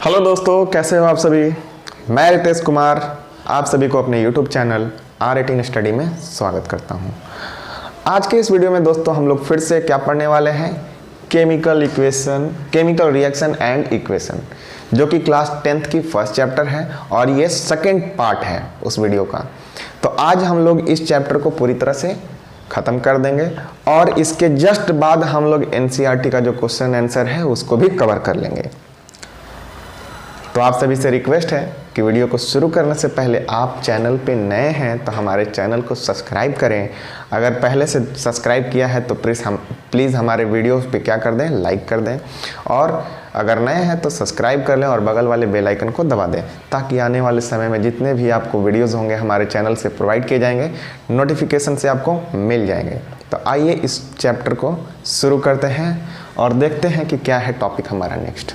Hello दोस्तों, कैसे हो आप सभी। मैं रितेश कुमार आप सभी को अपने YouTube चैनल R18 स्टडी में स्वागत करता हूं। आज के इस वीडियो में दोस्तों हम लोग फिर से क्या पढ़ने वाले हैं, केमिकल रिएक्शन एंड इक्वेशन, जो कि क्लास 10th की फर्स्ट चैप्टर है और ये सेकंड पार्ट है उस वीडियो का। तो आज हम लोग इस चैप्टर को पूरी तरह से ख़त्म कर देंगे और इसके जस्ट बाद हम लोग NCERT का जो क्वेश्चन आंसर है उसको भी कवर कर लेंगे। तो आप सभी से रिक्वेस्ट है कि वीडियो को शुरू करने से पहले आप चैनल पे नए हैं तो हमारे चैनल को सब्सक्राइब करें। अगर पहले से सब्सक्राइब किया है तो प्लीज़ हमारे वीडियोस पे क्या कर दें, लाइक कर दें, और अगर नए हैं तो सब्सक्राइब कर लें और बगल वाले बेल आइकन को दबा दें, ताकि आने वाले समय में जितने भी आपको वीडियोज़ होंगे हमारे चैनल से प्रोवाइड किए जाएंगे, नोटिफिकेशन से आपको मिल जाएंगे। तो आइए इस चैप्टर को शुरू करते हैं और देखते हैं कि क्या है टॉपिक हमारा नेक्स्ट।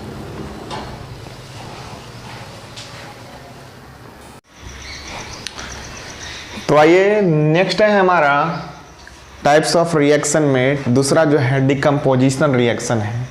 तो आइए नेक्स्ट है हमारा टाइप्स ऑफ रिएक्शन में दूसरा जो है डिकम्पोजिशन रिएक्शन है।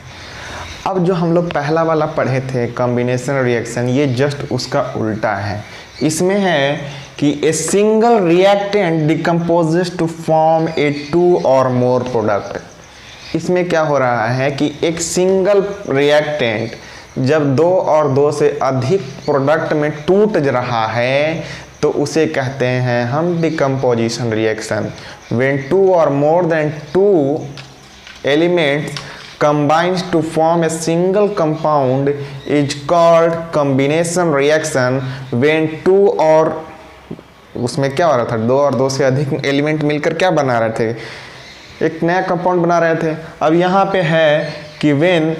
अब जो हम लोग पहला वाला पढ़े थे कॉम्बिनेशन रिएक्शन, ये जस्ट उसका उल्टा है। इसमें है कि a single reactant decomposes to form a 2 और मोर प्रोडक्ट। इसमें क्या हो रहा है कि एक सिंगल रिएक्टेंट जब 2 और 2 से अधिक प्रोडक्ट में टूट रहा है तो उसे कहते हैं हम decomposition reaction. When 2 or more than 2 elements combines to form a single compound is called combination reaction। when 2 और उसमें क्या हो रहा था, 2 और 2 से अधिक एलिमेंट मिलकर क्या बना रहे थे, एक नया कंपाउंड बना रहे थे। अब यहाँ पे है कि when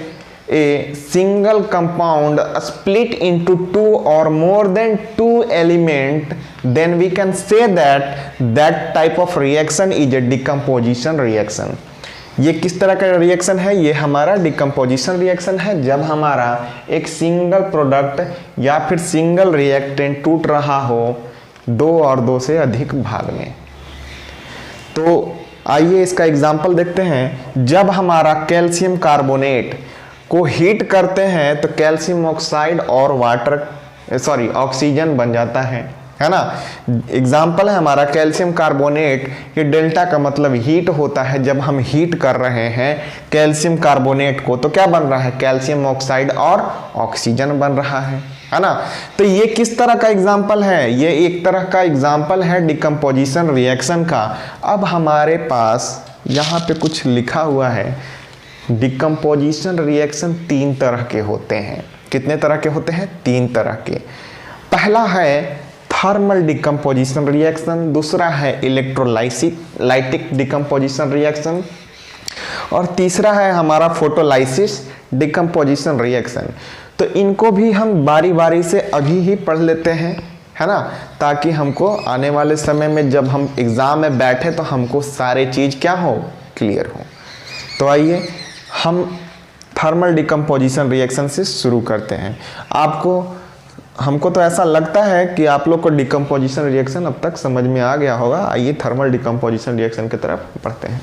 a single compound split into 2 or more than 2 element, then we can say that type of reaction is a decomposition reaction। ये किस तरह का रिएक्शन है, ये हमारा डिकम्पोजिशन रिएक्शन है। जब हमारा एक सिंगल प्रोडक्ट या फिर सिंगल रिएक्टेंट टूट रहा हो 2 और 2 से अधिक भाग में। तो आइए इसका एग्जांपल देखते हैं। जब हमारा कैल्शियम कार्बोनेट को हीट करते हैं तो कैल्शियम ऑक्साइड और ऑक्सीजन बन जाता है ना। एग्जाम्पल है हमारा कैल्शियम कार्बोनेट। ये डेल्टा का मतलब हीट होता है। जब हम हीट कर रहे हैं कैल्शियम कार्बोनेट को तो क्या बन रहा है, कैल्शियम ऑक्साइड और ऑक्सीजन बन रहा है ना। तो ये किस तरह का एग्जाम्पल है, ये एक तरह का एग्जाम्पल है डिकम्पोजिशन रिएक्शन का। अब हमारे पास यहाँ पे कुछ लिखा हुआ है, डिकम्पोजिशन रिएक्शन 3 तरह के होते हैं। कितने तरह के होते हैं, 3 तरह के। पहला है थर्मल डिकम्पोजिशन रिएक्शन, दूसरा है इलेक्ट्रोलाइटिक डिकम्पोजिशन रिएक्शन, और तीसरा है हमारा फोटोलाइसिस डिकम्पोजिशन रिएक्शन। तो इनको भी हम बारी बारी से अभी ही पढ़ लेते हैं, है ना, ताकि हमको आने वाले समय में जब हम एग्जाम में बैठे तो हमको सारे चीज़ क्या हो, क्लियर हो। तो आइए हम थर्मल डिकम्पोजिशन रिएक्शन से शुरू करते हैं। हमको तो ऐसा लगता है कि आप लोग को डिकम्पोजिशन रिएक्शन अब तक समझ में आ गया होगा। आइए थर्मल डिकम्पोजिशन रिएक्शन की तरफ पढ़ते हैं।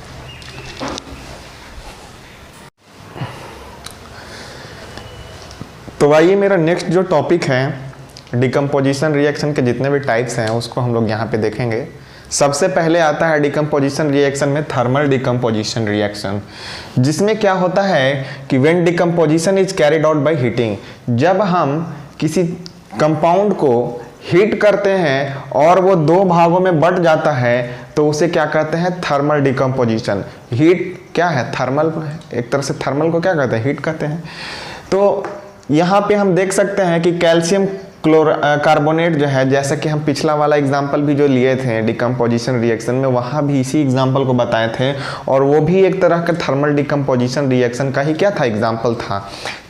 तो आइए मेरा नेक्स्ट जो टॉपिक है डिकम्पोजिशन रिएक्शन के जितने भी टाइप्स हैं उसको हम लोग यहाँ पे देखेंगे। सबसे पहले आता है डिकम्पोजिशन रिएक्शन में थर्मल डिकम्पोजिशन रिएक्शन, जिसमें क्या होता है कि when decomposition is carried out by heating. जब हम किसी कंपाउंड को हीट करते हैं और वो 2 भागों में बट जाता है तो उसे क्या कहते हैं, थर्मल डिकम्पोजिशन। हीट क्या है, थर्मल, एक तरह से थर्मल को क्या कहते हैं, हीट कहते हैं। तो यहाँ पे हम देख सकते हैं कि कैल्शियम कार्बोनेट जो है, जैसा कि हम पिछला वाला एग्जाम्पल भी जो लिए थे डिकम्पोजिशन रिएक्शन में, वहाँ भी इसी एग्जाम्पल को बताए थे, और वो भी एक तरह का थर्मल डिकम्पोजिशन रिएक्शन का ही क्या था, एग्जाम्पल था।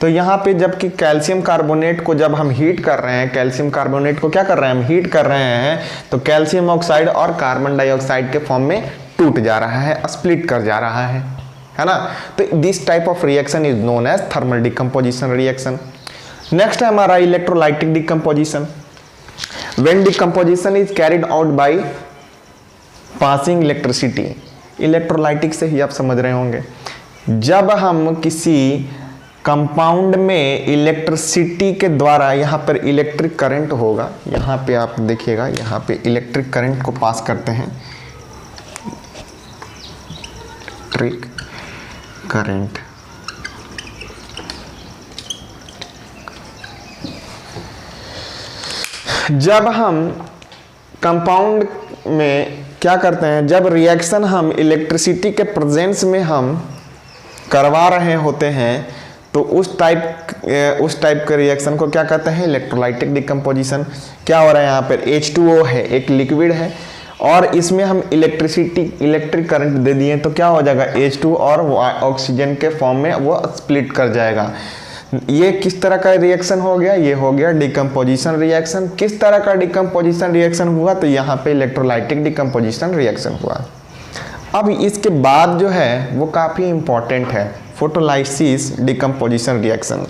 तो यहाँ पे जबकि कैल्शियम कार्बोनेट को जब हम हीट कर रहे हैं, कैल्शियम कार्बोनेट को क्या कर रहे हैं, हम हीट कर रहे हैं, तो कैल्शियम ऑक्साइड और कार्बन डाइऑक्साइड के फॉर्म में टूट जा रहा है, स्प्लिट कर जा रहा है ना। तो this type of reaction is known as thermal decomposition reaction. Next है हमारा electrolytic decomposition. When decomposition is carried out by passing electricity. Electrolytic से ही आप समझ रहे होंगे। जब हम किसी कंपाउंड में इलेक्ट्रिसिटी के द्वारा यहाँ पर इलेक्ट्रिक करंट होगा। यहाँ पे आप देखिएगा, यहाँ पे इलेक्ट्रिक करंट को पास करते हैं, इलेक्ट्रिक करंट। जब हम कंपाउंड में क्या करते हैं, जब रिएक्शन हम इलेक्ट्रिसिटी के प्रेजेंस में हम करवा रहे होते हैं तो उस टाइप के रिएक्शन को क्या कहते हैं, इलेक्ट्रोलाइटिक डिकम्पोजिशन। क्या हो रहा है यहाँ पर, H2O है, एक लिक्विड है और इसमें हम इलेक्ट्रिक करंट दे दिए तो क्या हो जाएगा, H2 और ऑक्सीजन के फॉर्म में वो स्प्लिट कर जाएगा। ये किस तरह का रिएक्शन हो गया, ये हो गया डिकम्पोजिशन रिएक्शन। किस तरह का डिकम्पोजिशन रिएक्शन हुआ, तो यहाँ पे इलेक्ट्रोलाइटिक डिकम्पोजिशन रिएक्शन हुआ। अब इसके बाद जो है वो काफ़ी इंपॉर्टेंट है, फोटोलाइसिस डिकम्पोजिशन रिएक्शन।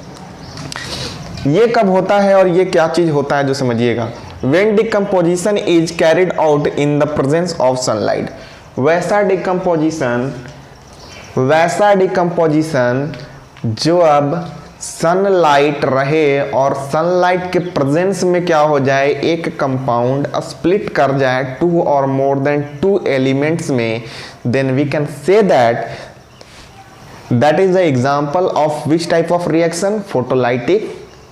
ये कब होता है और ये क्या चीज़ होता है जो समझिएगा। When decomposition is carried out in the presence of sunlight, वैसा डिकम्पोजिशन जो अब सनलाइट रहे और सनलाइट के प्रेजेंस में क्या हो जाए, एक कंपाउंड स्प्लिट कर जाए 2 और मोर देन 2 एलिमेंट्स में, then we can say that is the example of which type of reaction,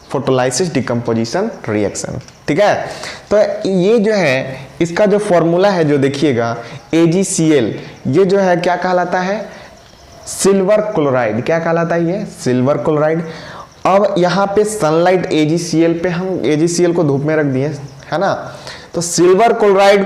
photolysis decomposition reaction. ठीक है, तो ये जो है इसका जो फॉर्मूला है जो देखिएगा, AgCl, ये जो है क्या कहलाता है, सिल्वर क्लोराइड। क्या कहलाता है ये, सिल्वर क्लोराइड। अब यहाँ पे सनलाइट AgCl पे हम AgCl को धूप में रख दिए है ना, तो सिल्वर क्लोराइड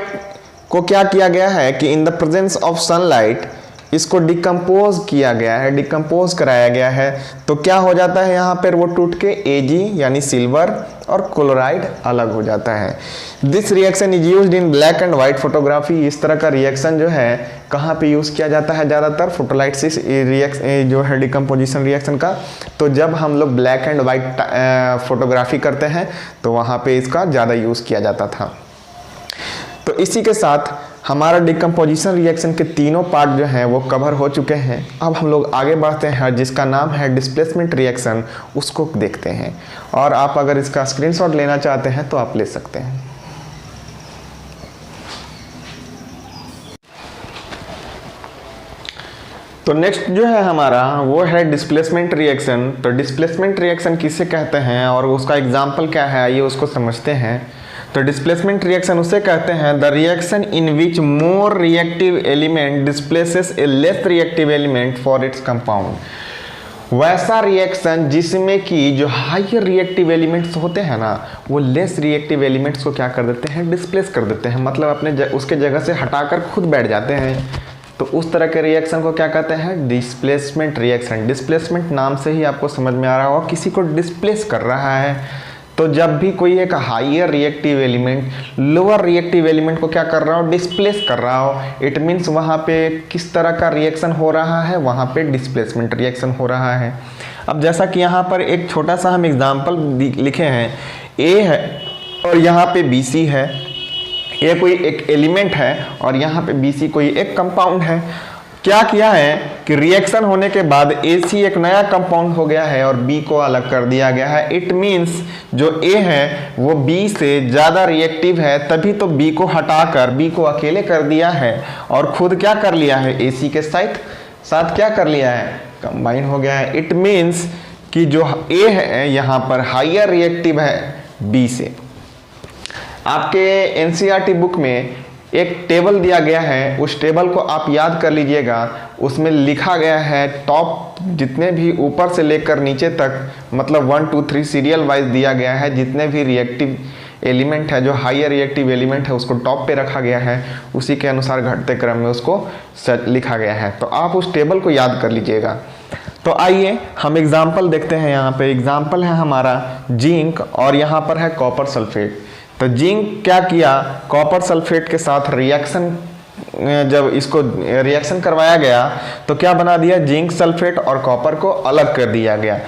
को क्या किया गया है कि in the presence of sunlight इसको डिकम्पोज किया गया है, डिकम्पोज कराया गया है। तो क्या हो जाता है यहाँ पर, वो टूट के Ag यानी सिल्वर और क्लोराइड अलग हो जाता है। This reaction is used in black and white photography. इस तरह का रिएक्शन जो है कहाँ पे यूज़ किया जाता है ज़्यादातर, फोटोलाइसिस रिएक्शन जो है डिकम्पोजिशन रिएक्शन का। तो जब हम लोग ब्लैक एंड वाइट फोटोग्राफी करते हैं तो वहाँ पे इसका ज़्यादा यूज़ किया जाता था। तो इसी के साथ हमारा डिकम्पोजिशन रिएक्शन के तीनों पार्ट जो हैं वो कवर हो चुके हैं। अब हम लोग आगे बढ़ते हैं, जिसका नाम है डिस्प्लेसमेंट रिएक्शन, उसको देखते हैं। और आप अगर इसका स्क्रीनशॉट लेना चाहते हैं तो आप ले सकते हैं। तो नेक्स्ट जो है हमारा वो है डिस्प्लेसमेंट रिएक्शन। तो डिस्प्लेसमेंट रिएक्शन किसे कहते हैं और उसका एग्जाम्पल क्या है, ये उसको समझते हैं। तो डिस्प्लेसमेंट रिएक्शन उसे कहते हैं the reaction in which more reactive element displaces A less reactive element for its compound. वैसा रिएक्शन जिसमें कि जो हायर रिएक्टिव एलिमेंट्स होते हैं ना, वो लेस रिएक्टिव एलिमेंट्स को क्या कर देते हैं, डिस्प्लेस कर देते हैं, मतलब अपने उसके जगह से हटाकर खुद बैठ जाते हैं। तो उस तरह के रिएक्शन को क्या कहते हैं, डिस्प्लेसमेंट रिएक्शन। डिस्प्लेसमेंट नाम से ही आपको समझ में आ रहा होगा, किसी को डिस्प्लेस कर रहा है। तो जब भी कोई एक higher reactive element lower reactive element को क्या कर रहा हो, डिस्प्लेस कर रहा हो, इट मीन्स वहाँ पे किस तरह का रिएक्शन हो रहा है, वहाँ पे डिस्प्लेसमेंट रिएक्शन हो रहा है। अब जैसा कि यहाँ पर एक छोटा सा हम एग्जाम्पल लिखे हैं, A है और यहाँ पे BC है। ये कोई एक एलिमेंट है और यहाँ पे BC कोई एक कंपाउंड है। क्या किया है कि रिएक्शन होने के बाद AC एक नया कंपाउंड हो गया है और B को अलग कर दिया गया है। इट मीन्स जो A है वो B से ज़्यादा रिएक्टिव है, तभी तो B को हटाकर B को अकेले कर दिया है और खुद क्या कर लिया है, AC के साथ क्या कर लिया है, कंबाइन हो गया है। इट मीन्स कि जो A है यहाँ पर हायर रिएक्टिव है B से। आपके NCERT बुक में एक टेबल दिया गया है, उस टेबल को आप याद कर लीजिएगा। उसमें लिखा गया है टॉप जितने भी ऊपर से लेकर नीचे तक, मतलब 1 2 3 सीरियल वाइज दिया गया है। जितने भी रिएक्टिव एलिमेंट है, जो हायर रिएक्टिव एलिमेंट है, उसको टॉप पे रखा गया है, उसी के अनुसार घटते क्रम में उसको लिखा गया है। तो आप उस टेबल को याद कर लीजिएगा। तो आइए हम एग्जाम्पल देखते हैं। यहाँ पे एग्जाम्पल है हमारा जिंक और यहाँ पर है कॉपर सल्फेट। तो जिंक क्या किया, कॉपर सल्फेट के साथ रिएक्शन, जब इसको रिएक्शन करवाया गया तो क्या बना दिया, जिंक सल्फेट और कॉपर को अलग कर दिया गया।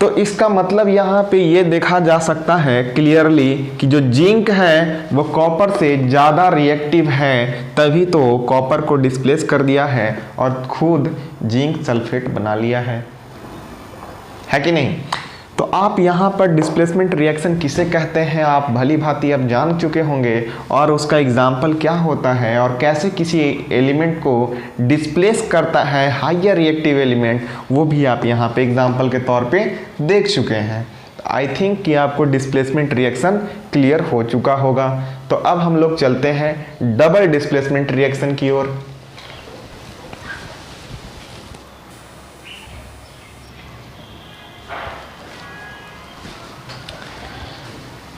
तो इसका मतलब यहाँ पे ये देखा जा सकता है क्लियरली कि जो जिंक है वो कॉपर से ज़्यादा रिएक्टिव है, तभी तो कॉपर को डिस्प्लेस कर दिया है और खुद जिंक सल्फेट बना लिया है। है कि नहीं। तो आप यहाँ पर डिस्प्लेसमेंट रिएक्शन किसे कहते हैं आप भली भांति अब जान चुके होंगे, और उसका एग्जाम्पल क्या होता है और कैसे किसी एलिमेंट को डिस्प्लेस करता है हायर रिएक्टिव एलिमेंट, वो भी आप यहाँ पे एग्जाम्पल के तौर पे देख चुके हैं। आई थिंक कि आपको डिस्प्लेसमेंट रिएक्शन क्लियर हो चुका होगा। तो अब हम लोग चलते हैं डबल डिस्प्लेसमेंट रिएक्शन की ओर।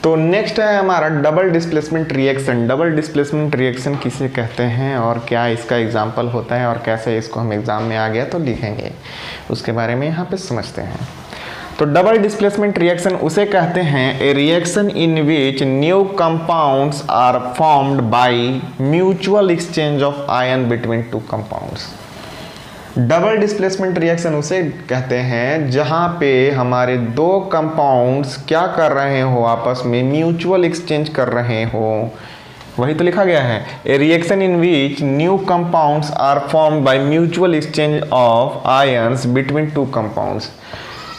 तो नेक्स्ट है हमारा double displacement reaction. Double displacement reaction किसे कहते हैं और क्या इसका एग्जाम्पल होता है और कैसे इसको हम एग्जाम में आ गया तो लिखेंगे, उसके बारे में यहाँ पे समझते हैं। तो डबल डिस्प्लेसमेंट रिएक्शन उसे कहते हैं a reaction in which new compounds are formed by mutual exchange of ion between two compounds. Double displacement reaction उसे कहते हैं जहां पे हमारे दो कंपाउंड्स क्या कर रहे हो, आपस में म्यूचुअल एक्सचेंज कर रहे हो। वही तो लिखा गया है, a reaction in which new compounds are formed by mutual exchange of ions between two compounds.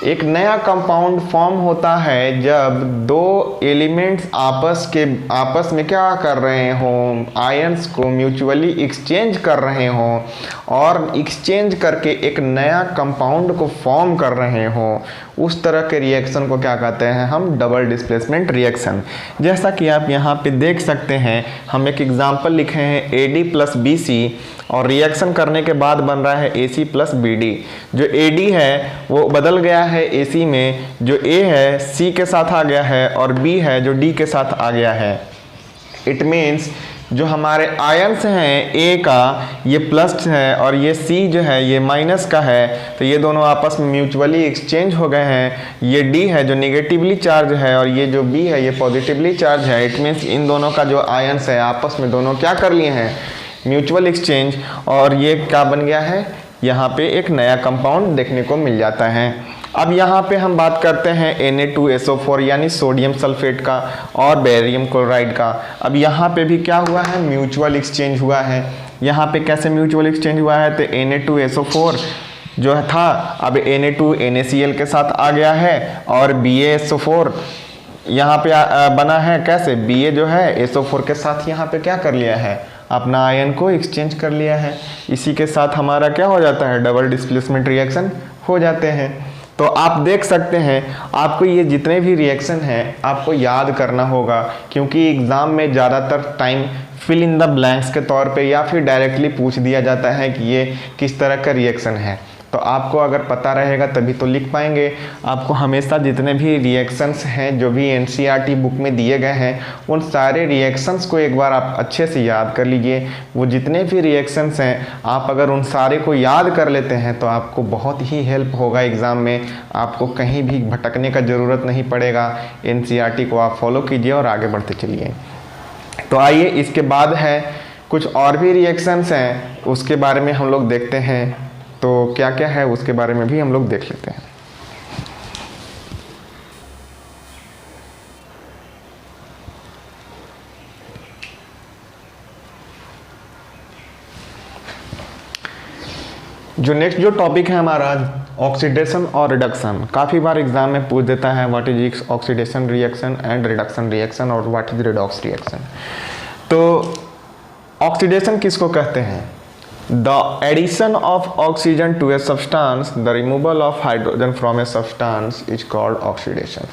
एक नया कंपाउंड फॉर्म होता है जब दो एलिमेंट्स आपस में क्या कर रहे हो, आयंस को म्यूचुअली एक्सचेंज कर रहे हो और एक्सचेंज करके एक नया कंपाउंड को फॉर्म कर रहे हो। उस तरह के रिएक्शन को क्या कहते हैं हम, डबल डिस्प्लेसमेंट रिएक्शन। जैसा कि आप यहाँ पे देख सकते हैं, हम एक एग्जांपल लिखे हैं AD प्लस BC और रिएक्शन करने के बाद बन रहा है AC प्लस BD। जो AD है वो बदल गया है AC में, जो A है C के साथ आ गया है और B है जो D के साथ आ गया है। इट मीन्स जो हमारे आयन्स हैं A का ये प्लस है और ये C जो है ये माइनस का है, तो ये दोनों आपस में म्यूचुअली एक्सचेंज हो गए हैं। ये D है जो नेगेटिवली चार्ज है और ये जो B है ये पॉजिटिवली चार्ज है। इट मीन्स इन दोनों का जो आयन्स है आपस में दोनों क्या कर लिए हैं, म्यूचुअल एक्सचेंज, और ये क्या बन गया है, यहाँ पे एक नया कंपाउंड देखने को मिल जाता है। अब यहाँ पे हम बात करते हैं Na2SO4 यानी सोडियम सल्फेट का और बेरियम क्लोराइड का। अब यहाँ पे भी क्या हुआ है, म्यूचुअल एक्सचेंज हुआ है। यहाँ पे कैसे म्यूचुअल एक्सचेंज हुआ है, तो Na2SO4 जो था अब Na2 NaCl के साथ आ गया है और BaSO4 यहाँ पे बना है। कैसे, Ba जो है SO4 के साथ यहाँ पे क्या कर लिया है, अपना आयन को एक्सचेंज कर लिया है। इसी के साथ हमारा क्या हो जाता है, डबल डिस्प्लेसमेंट रिएक्शन हो जाते हैं। तो आप देख सकते हैं, आपको ये जितने भी रिएक्शन हैं आपको याद करना होगा, क्योंकि एग्ज़ाम में ज़्यादातर time fill in the blanks के तौर पे या फिर डायरेक्टली पूछ दिया जाता है कि ये किस तरह का रिएक्शन है। तो आपको अगर पता रहेगा तभी तो लिख पाएंगे। आपको हमेशा जितने भी रिएक्शंस हैं जो भी NCERT बुक में दिए गए हैं उन सारे रिएक्शंस को एक बार आप अच्छे से याद कर लीजिए। वो जितने भी रिएक्शंस हैं आप अगर उन सारे को याद कर लेते हैं तो आपको बहुत ही हेल्प होगा एग्ज़ाम में। आपको कहीं भी भटकने का ज़रूरत नहीं पड़ेगा। NCERT को आप फॉलो कीजिए और आगे बढ़ते चलिए। तो आइए, इसके बाद है कुछ और भी रिएक्शंस हैं, उसके बारे में हम लोग देखते हैं। तो क्या क्या है उसके बारे में भी हम लोग देख लेते हैं। जो नेक्स्ट जो टॉपिक है हमारा ऑक्सीडेशन और रिडक्शन। काफ़ी बार एग्जाम में पूछ देता है what is oxidation reaction and reduction reaction और व्हाट इज रिडॉक्स रिएक्शन। तो ऑक्सीडेशन किसको कहते हैं, The addition of oxygen to a substance, the removal of hydrogen from a substance is called oxidation।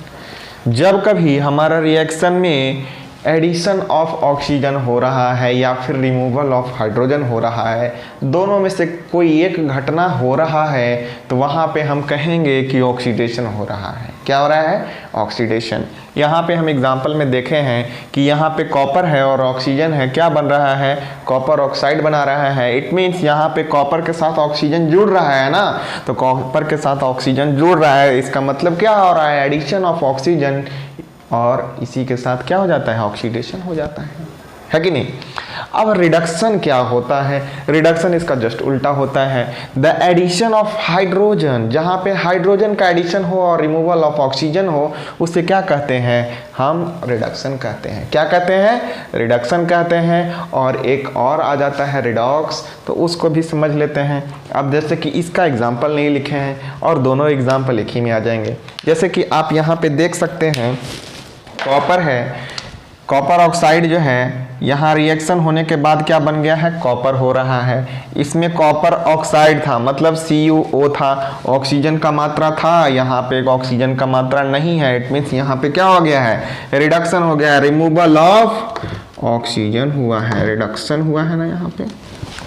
जब कभी हमारा रिएक्शन में एडिशन ऑफ ऑक्सीजन हो रहा है या फिर रिमूवल ऑफ हाइड्रोजन हो रहा है, दोनों में से कोई एक घटना हो रहा है, तो वहाँ पे हम कहेंगे कि ऑक्सीडेशन हो रहा है। क्या हो रहा है, ऑक्सीडेशन। यहाँ पे हम एग्जांपल में देखे हैं कि यहाँ पे कॉपर है और ऑक्सीजन है, क्या बन रहा है, कॉपर ऑक्साइड बना रहा है। इट मीन्स यहाँ पे कॉपर के साथ ऑक्सीजन जुड़ रहा है ना, तो कॉपर के साथ ऑक्सीजन जुड़ रहा है, इसका मतलब क्या हो रहा है, एडिशन ऑफ ऑक्सीजन, और इसी के साथ क्या हो जाता है, ऑक्सीडेशन हो जाता है। है कि नहीं। अब रिडक्शन क्या होता है, रिडक्शन इसका जस्ट उल्टा होता है, द एडिशन ऑफ हाइड्रोजन, जहाँ पे हाइड्रोजन का एडिशन हो और रिमूवल ऑफ ऑक्सीजन हो, उसे क्या कहते हैं, हम रिडक्शन कहते हैं। क्या कहते हैं, रिडक्शन कहते हैं। और एक और आ जाता है रिडॉक्स, तो उसको भी समझ लेते हैं। अब जैसे कि इसका एग्जाम्पल नहीं लिखे हैं और दोनों एग्जाम्पल एक ही में आ जाएंगे। जैसे कि आप यहाँ पे देख सकते हैं, कॉपर है, कॉपर ऑक्साइड जो है, यहाँ रिएक्शन होने के बाद क्या बन गया है, कॉपर हो रहा है। इसमें कॉपर ऑक्साइड था, मतलब CuO था, ऑक्सीजन का मात्रा था, यहाँ पे ऑक्सीजन का मात्रा नहीं है। इट मीन्स यहाँ पे क्या हो गया है, रिडक्शन हो गया है, रिमूवल ऑफ ऑक्सीजन हुआ है, रिडक्शन हुआ है ना, यहाँ पे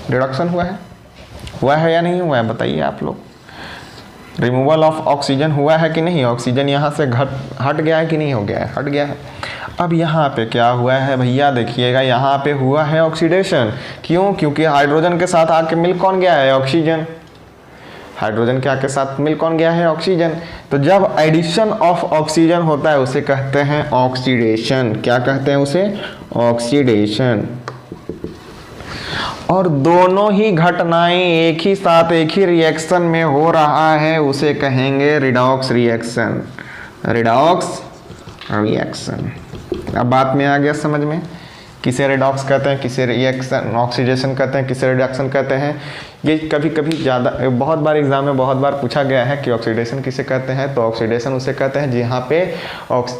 रिडक्शन हुआ है या नहीं हुआ है, बताइए आप लोग। रिमूवल ऑफ ऑक्सीजन हुआ है कि नहीं, ऑक्सीजन यहाँ से हट गया है कि नहीं हो गया है, हट गया है। अब यहाँ पे क्या हुआ है भैया, देखिएगा यहाँ पे हुआ है ऑक्सीडेशन। क्यों, क्योंकि हाइड्रोजन के साथ आके मिल कौन गया है, ऑक्सीजन। हाइड्रोजन के आके साथ मिल कौन गया है, ऑक्सीजन। तो जब एडिशन ऑफ ऑक्सीजन होता है उसे कहते हैं ऑक्सीडेशन। क्या कहते हैं उसे, ऑक्सीडेशन। और दोनों ही घटनाएं एक ही साथ एक ही रिएक्शन में हो रहा है, उसे कहेंगे रिडॉक्स रिएक्शन, रिडॉक्स रिएक्शन। अब बात में आ गया समझ में, किसे रिडॉक्स कहते हैं, किसे रिएक्शन ऑक्सीडेशन कहते हैं, किसे रिडक्शन कहते हैं। ये कभी कभी ज़्यादा बहुत बार एग्जाम में बहुत बार पूछा गया है कि ऑक्सीडेशन किसे कहते हैं। तो ऑक्सीडेशन उसे कहते हैं जहाँ पे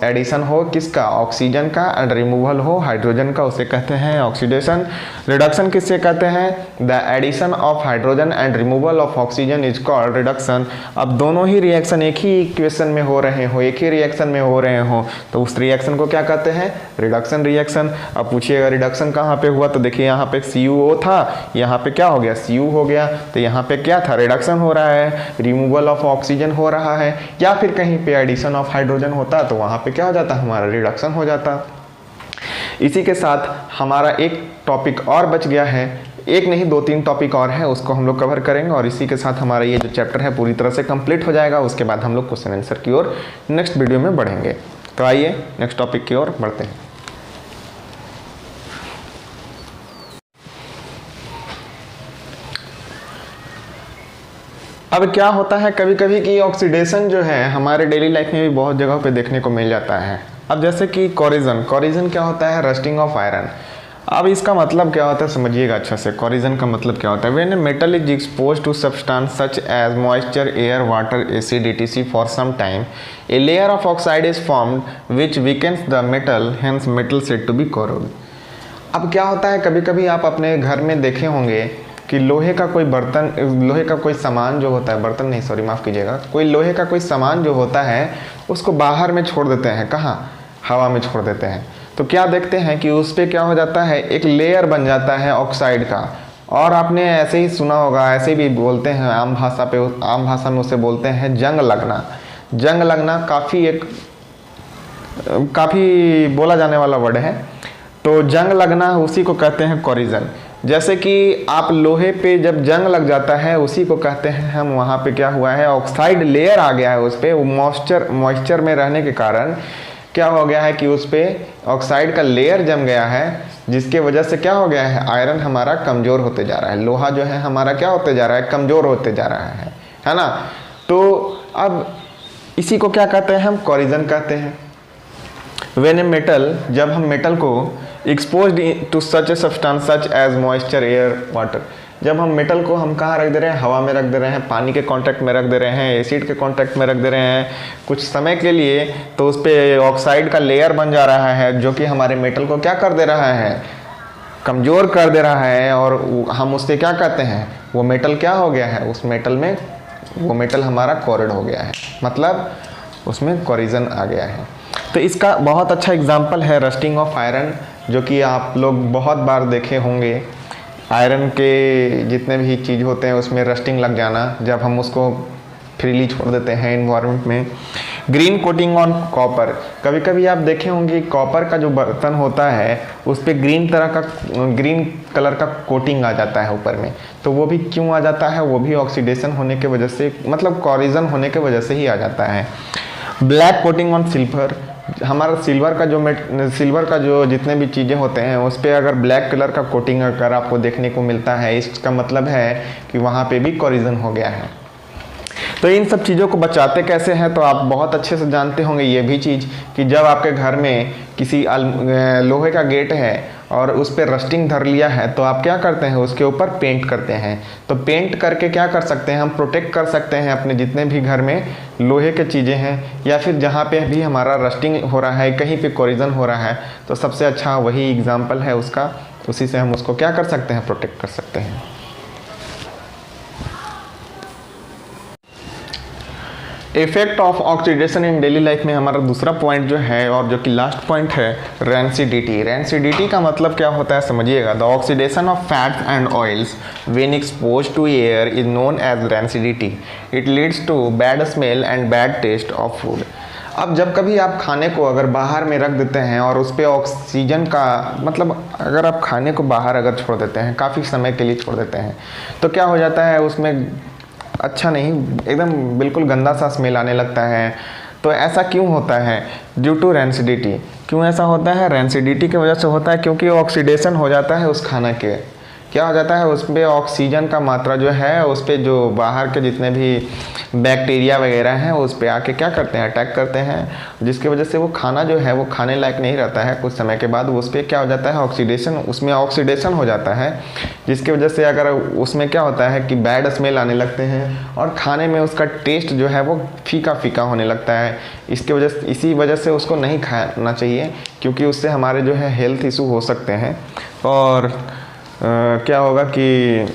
एडिशन हो किसका, ऑक्सीजन का, एंड रिमूवल हो हाइड्रोजन का, उसे कहते हैं ऑक्सीडेशन। रिडक्शन किससे कहते हैं, the addition of hydrogen and removal of oxygen is called reduction. अब दोनों ही रिएक्शन एक ही इक्वेशन में हो रहे हो, एक ही रिएक्शन में हो रहे हो, तो उस रिएक्शन को क्या कहते हैं, रिडक्शन रिएक्शन। अब पूछिएगा रिडक्शन कहाँ पे हुआ, तो देखिए यहाँ पे CuO था, यहाँ पे क्या हो गया, Cu हो गया। तो यहाँ पे क्या था, रिडक्शन हो रहा है, रिमूवल ऑफ ऑक्सीजन हो रहा है। या फिर कहीं पे एडिशन ऑफ हाइड्रोजन होता तो वहाँ पे क्या हो जाता, हमारा रिडक्शन हो जाता। इसी के साथ हमारा एक टॉपिक और बच गया है, एक नहीं 2-3 टॉपिक और है, उसको हम लोग कवर करेंगे। और इसी के साथ हमारा ये जो चैप्टर है पूरी तरह से कंप्लीट हो जाएगा। उसके बाद हम लोग क्वेश्चन आंसर की ओर नेक्स्ट वीडियो में बढ़ेंगे। तो आइए नेक्स्ट टॉपिक की ओर बढ़ते हैं। अब क्या होता है कभी कभी कि ऑक्सीडेशन जो है हमारे डेली लाइफ में भी बहुत जगहों पे देखने को मिल जाता है। अब जैसे कि कोरिजन, कोरिजन क्या होता है, रस्टिंग ऑफ आयरन। अब इसका मतलब क्या होता है समझिएगा अच्छा से। कोरिजन का मतलब क्या होता है, when a metal is exposed to substance such as moisture, air, water, acid, etc for some time, a layer of oxide is formed which weakens the metal, hence metal said to be corrode. अब क्या होता है, कभी कभी आप अपने घर में देखे होंगे कि लोहे का कोई बर्तन, लोहे का कोई सामान जो होता है, बर्तन नहीं सॉरी माफ़ कीजिएगा, कोई लोहे का कोई सामान जो होता है उसको बाहर में छोड़ देते हैं, कहाँ, हवा में छोड़ देते हैं। तो क्या देखते हैं कि उस पर क्या हो जाता है, एक लेयर बन जाता है ऑक्साइड का। और आपने ऐसे ही सुना होगा, ऐसे भी बोलते हैं आम भाषा में उसे बोलते हैं जंग लगना। जंग लगना काफ़ी बोला जाने वाला वर्ड है। तो जंग लगना उसी को कहते हैं कोरिजन। जैसे कि आप लोहे पे जब जंग लग जाता है उसी को कहते हैं हम, वहाँ पे क्या हुआ है, ऑक्साइड लेयर आ गया है उस पर, मॉइस्चर में रहने के कारण क्या हो गया है कि उस पर ऑक्साइड का लेयर जम गया है, जिसके वजह से क्या हो गया है, आयरन हमारा कमज़ोर होते जा रहा है, लोहा जो है हमारा क्या होते जा रहा है, कमज़ोर होते जा रहा है ना। तो अब इसी को क्या कहते हैं हम, कोरिजन कहते हैं। व्हेन ए मेटल, जब हम मेटल को exposed to such a substance such as moisture, air, water, जब हम मेटल को हम कहाँ रख दे रहे हैं, हवा में रख दे रहे हैं, पानी के कांटेक्ट में रख दे रहे हैं, एसिड के कांटेक्ट में रख दे रहे हैं कुछ समय के लिए, तो उस पर ऑक्साइड का लेयर बन जा रहा है जो कि हमारे मेटल को क्या कर दे रहा है, कमज़ोर कर दे रहा है। और हम उससे क्या कहते हैं, वो मेटल क्या हो गया है, उस मेटल में वो मेटल हमारा कोरेड हो गया है, मतलब उसमें कोरिजन आ गया है। तो इसका बहुत अच्छा एग्जाम्पल है रस्टिंग ऑफ आयरन, जो कि आप लोग बहुत बार देखे होंगे। आयरन के जितने भी चीज़ होते हैं उसमें रस्टिंग लग जाना, जब हम उसको फ्रीली छोड़ देते हैं इन्वायरमेंट में। ग्रीन कोटिंग ऑन कॉपर, कभी कभी आप देखे होंगे कॉपर का जो बर्तन होता है उस पर ग्रीन कलर का कोटिंग आ जाता है ऊपर में। तो वो भी क्यों आ जाता है, वो भी ऑक्सीडेशन होने के वजह से, मतलब कोरिजन होने के वजह से ही आ जाता है। ब्लैक कोटिंग ऑन सिल्वर, हमारा सिल्वर का जो जितने भी चीज़ें होते हैं उस पर अगर ब्लैक कलर का कोटिंग अगर आपको देखने को मिलता है, इसका मतलब है कि वहाँ पे भी कोरिजन हो गया है। तो इन सब चीज़ों को बचाते कैसे हैं, तो आप बहुत अच्छे से जानते होंगे ये भी चीज़ कि जब आपके घर में किसी लोहे का गेट है और उस पर रस्टिंग धर लिया है तो आप क्या करते हैं, उसके ऊपर पेंट करते हैं। तो पेंट करके क्या कर सकते हैं, हम प्रोटेक्ट कर सकते हैं अपने जितने भी घर में लोहे के चीज़ें हैं, या फिर जहाँ पे भी हमारा रस्टिंग हो रहा है, कहीं पे कोरिजन हो रहा है, तो सबसे अच्छा वही एग्जाम्पल है उसका, उसी से हम उसको क्या कर सकते हैं, प्रोटेक्ट कर सकते हैं। Effect of oxidation in daily life में हमारा दूसरा पॉइंट जो है और जो कि लास्ट पॉइंट है, रैंसिडिटी। रैंसिडिटी का मतलब क्या होता है समझिएगा। The oxidation of fats and oils when exposed to air is known as rancidity. It leads to bad smell and bad taste of food. अब जब कभी आप खाने को अगर बाहर में रख देते हैं और उस पर ऑक्सीजन का मतलब अगर आप खाने को बाहर अगर छोड़ देते हैं, काफ़ी समय के लिए छोड़ देते हैं, तो क्या हो जाता है, उसमें अच्छा नहीं, एकदम बिल्कुल गंदा सा स्मेल आने लगता है। तो ऐसा क्यों होता है, ड्यू टू रैंसिडिटी। क्यों ऐसा होता है, रैंसिडिटी की वजह से होता है, क्योंकि ऑक्सीडेशन हो जाता है उस खाना के। क्या हो जाता है, उस पर ऑक्सीजन का मात्रा जो है, उस पर जो बाहर के जितने भी बैक्टीरिया वगैरह हैं उस पर आके क्या करते हैं, अटैक करते हैं, जिसकी वजह से वो खाना जो है वो खाने लायक नहीं रहता है। कुछ समय के बाद उस पर क्या हो जाता है, ऑक्सीडेशन, उसमें ऑक्सीडेशन हो जाता है, जिसकी वजह से अगर उसमें क्या होता है कि बैड स्मेल आने लगते हैं और खाने में उसका टेस्ट जो है वो फीका फीका होने लगता है। इसी वजह से उसको नहीं खाना चाहिए, क्योंकि उससे हमारे जो है हेल्थ इशू हो सकते हैं। और क्या होगा कि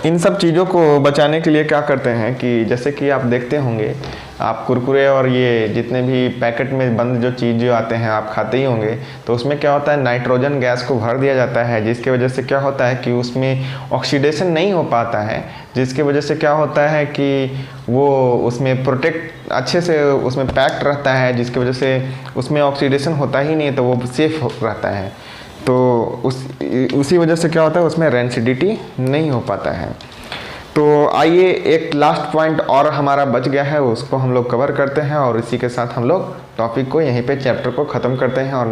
इन सब चीज़ों को बचाने के लिए क्या करते हैं कि जैसे कि आप देखते होंगे, आप कुरकुरे और ये जितने भी पैकेट में बंद जो चीज़ जो आते हैं आप खाते ही होंगे, तो उसमें क्या होता है, नाइट्रोजन गैस को भर दिया जाता है, जिसकी वजह से क्या होता है कि उसमें ऑक्सीडेशन नहीं हो पाता है, जिसकी वजह से क्या होता है कि वो उसमें प्रोटेक्ट अच्छे से उसमें पैक्ड रहता है, जिसकी वजह से उसमें ऑक्सीडेशन होता ही नहीं है, तो वो सेफ रहता है। तो उसी वजह से क्या होता है, उसमें रैंसिडिटी नहीं हो पाता है। तो आइए एक लास्ट पॉइंट और हमारा बच गया है, उसको हम लोग कवर करते हैं और इसी के साथ हम लोग टॉपिक को यहीं पे चैप्टर को ख़त्म करते हैं। और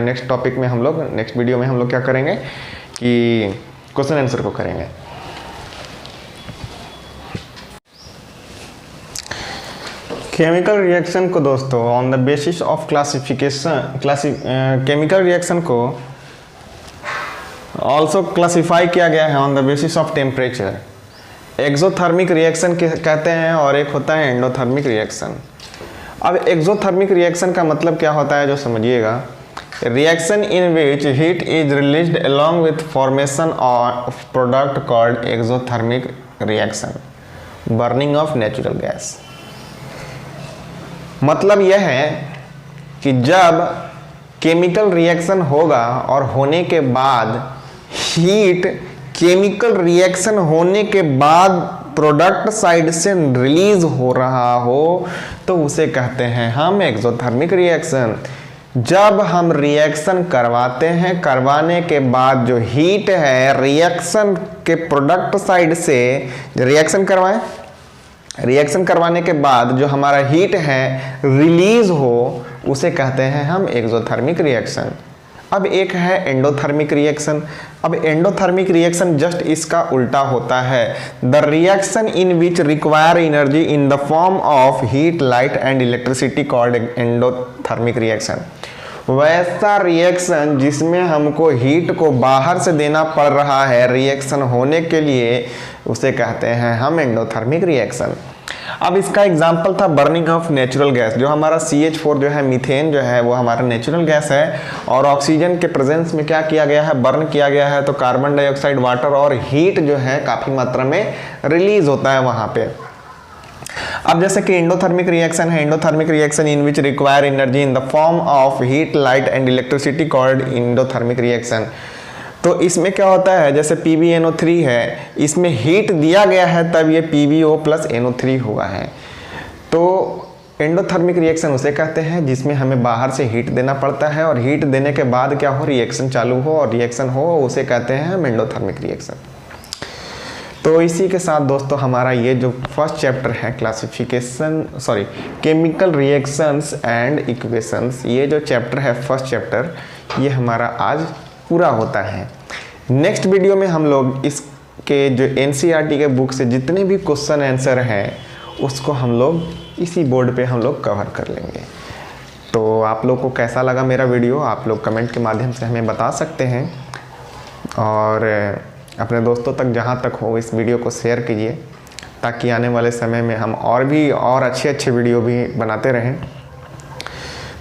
नेक्स्ट टॉपिक में हम लोग नेक्स्ट वीडियो में हम लोग क्या करेंगे कि क्वेश्चन आंसर को करेंगे। केमिकल रिएक्शन को दोस्तों on the basis of chemical reaction को ऑल्सो क्लासीफाई किया गया है on the basis of temperature. Exothermic reaction कहते हैं और एक होता है एंडोथर्मिक रिएक्शन। अब एक्सोथर्मिक रिएक्शन का मतलब क्या होता है जो समझिएगा, reaction in which heat is released along with formation of product called exothermic reaction, burning of natural gas. मतलब यह है कि जब केमिकल रिएक्शन होगा और होने के बाद हीट केमिकल रिएक्शन होने के बाद प्रोडक्ट साइड से रिलीज हो रहा हो तो उसे कहते हैं हम एक्सोथर्मिक रिएक्शन। जब हम रिएक्शन करवाते हैं, करवाने के बाद जो हीट है रिएक्शन के प्रोडक्ट साइड से रिएक्शन करवाने के बाद जो हमारा हीट है रिलीज हो, उसे कहते हैं हम एक्सोथर्मिक रिएक्शन। अब एक है एंडोथर्मिक रिएक्शन। अब एंडोथर्मिक रिएक्शन जस्ट इसका उल्टा होता है, the reaction in which require energy in the form of heat, light and electricity called endothermic reaction. वैसा रिएक्शन जिसमें हमको हीट को बाहर से देना पड़ रहा है रिएक्शन होने के लिए, उसे कहते हैं हम एंडोथर्मिक रिएक्शन। अब इसका एग्जांपल था बर्निंग ऑफ नेचुरल गैस। जो हमारा CH4 जो है, मीथेन जो है, वो हमारा नेचुरल गैस है और ऑक्सीजन के प्रेजेंस में क्या किया गया है, बर्न किया गया है, तो कार्बन डाइऑक्साइड, वाटर और हीट जो है काफ़ी मात्रा में रिलीज होता है वहाँ पे। अब जैसे कि एंडोथर्मिक रिएक्शन है, endothermic reaction in which require energy in the form of heat, light and electricity called endothermic reaction. तो इसमें क्या होता है, जैसे PbNO3 है, इसमें हीट दिया गया है तब ये PbO प्लस NO3 हुआ है। तो एंडोथर्मिक रिएक्शन उसे कहते हैं जिसमें हमें बाहर से हीट देना पड़ता है और हीट देने के बाद क्या हो, रिएक्शन चालू हो और रिएक्शन हो, उसे कहते हैं हम एंडोथर्मिक रिएक्शन। तो इसी के साथ दोस्तों हमारा ये जो फर्स्ट चैप्टर है केमिकल रिएक्शंस एंड इक्वेशंस, ये जो चैप्टर है फर्स्ट चैप्टर, ये हमारा आज पूरा होता है। नेक्स्ट वीडियो में हम लोग इसके जो एनसीईआरटी के बुक से जितने भी क्वेश्चन आंसर हैं उसको हम लोग इसी बोर्ड पे हम लोग कवर कर लेंगे। तो आप लोग को कैसा लगा मेरा वीडियो, आप लोग कमेंट के माध्यम से हमें बता सकते हैं, और अपने दोस्तों तक जहाँ तक हो इस वीडियो को शेयर कीजिए, ताकि आने वाले समय में हम और अच्छे वीडियो भी बनाते रहें।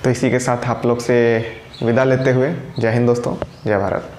तो इसी के साथ आप लोग से विदा लेते हुए जय हिंद दोस्तों, जय भारत।